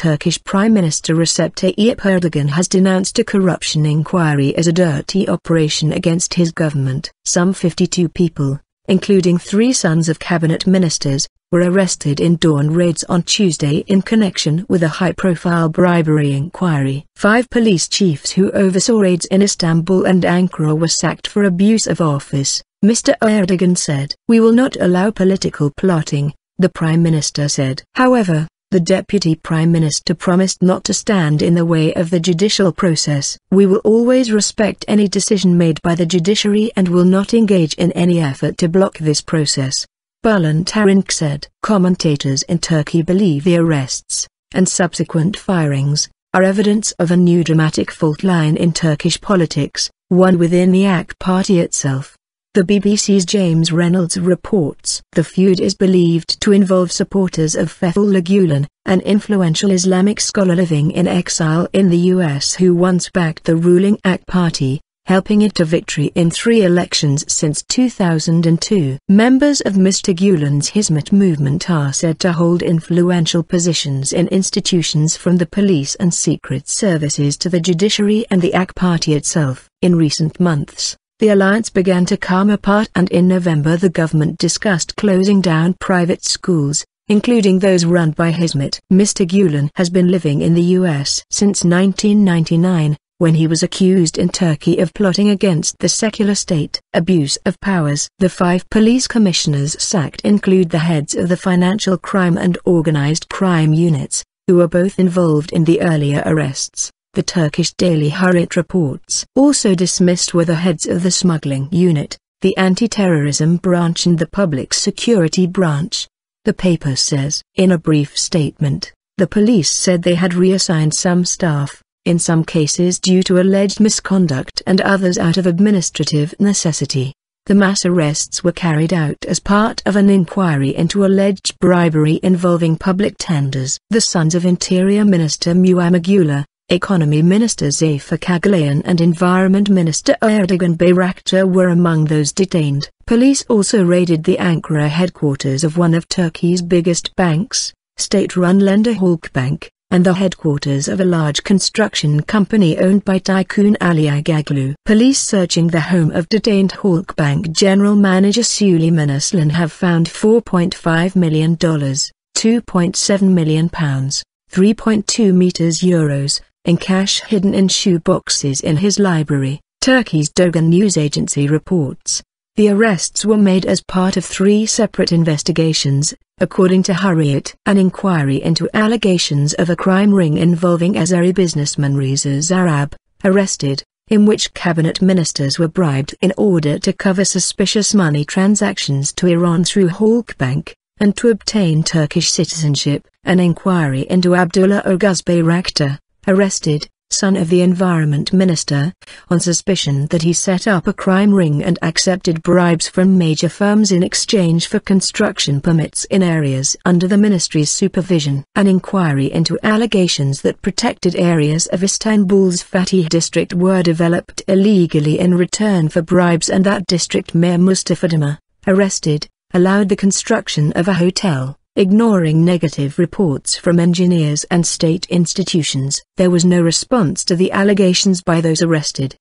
Turkish Prime Minister Recep Tayyip Erdogan has denounced a corruption inquiry as a dirty operation against his government. Some 52 people, including 3 sons of cabinet ministers, were arrested in dawn raids on Tuesday in connection with a high-profile bribery inquiry. 5 police chiefs who oversaw raids in Istanbul and Ankara were sacked for abuse of office, Mr. Erdogan said. "We will not allow political plotting," the Prime Minister said. However, the Deputy Prime Minister promised not to stand in the way of the judicial process. "We will always respect any decision made by the judiciary and will not engage in any effort to block this process," Bulent Arinc said. Commentators in Turkey believe the arrests, and subsequent firings, are evidence of a new dramatic fault line in Turkish politics, one within the AK party itself. The BBC's James Reynolds reports the feud is believed to involve supporters of Fethullah Gulen, an influential Islamic scholar living in exile in the US who once backed the ruling AK party, helping it to victory in 3 elections since 2002. Members of Mr. Gulen's Hizmet movement are said to hold influential positions in institutions from the police and secret services to the judiciary and the AK party itself. In recent months, the alliance began to come apart, and in November the government discussed closing down private schools, including those run by Hizmet. Mr. Gulen has been living in the US since 1999, when he was accused in Turkey of plotting against the secular state. Abuse of powers. The 5 police commissioners sacked include the heads of the financial crime and organized crime units, who were both involved in the earlier arrests, the Turkish daily Hurriyet reports. Also dismissed were the heads of the smuggling unit, the anti-terrorism branch and the public security branch, the paper says. In a brief statement, the police said they had reassigned some staff, in some cases due to alleged misconduct and others out of administrative necessity. The mass arrests were carried out as part of an inquiry into alleged bribery involving public tenders. The sons of Interior Minister Muammer Gül, Economy Minister Zeyfir Kaglayan and Environment Minister Erdogan Bayraktar were among those detained. Police also raided the Ankara headquarters of one of Turkey's biggest banks, state-run lender Halkbank, and the headquarters of a large construction company owned by tycoon Ali Agaglu. Police searching the home of detained Halkbank general manager Süleyman Aslan have found $4.5 million, £2.7 million, 3.2 meters euros, in cash hidden in shoe boxes in his library. Turkey's Dogan news agency reports the arrests were made as part of 3 separate investigations, according to Hurriyet. An inquiry into allegations of a crime ring involving Azeri businessman Reza Zarrab, arrested, in which cabinet ministers were bribed in order to cover suspicious money transactions to Iran through Halkbank, and to obtain Turkish citizenship. An inquiry into Abdullah Oguz Bayraktar, arrested, son of the environment minister, on suspicion that he set up a crime ring and accepted bribes from major firms in exchange for construction permits in areas under the ministry's supervision. An inquiry into allegations that protected areas of Istanbul's Fatih district were developed illegally in return for bribes, and that district mayor Mustafa Kemal, arrested, allowed the construction of a hotel, ignoring negative reports from engineers and state institutions. There was no response to the allegations by those arrested.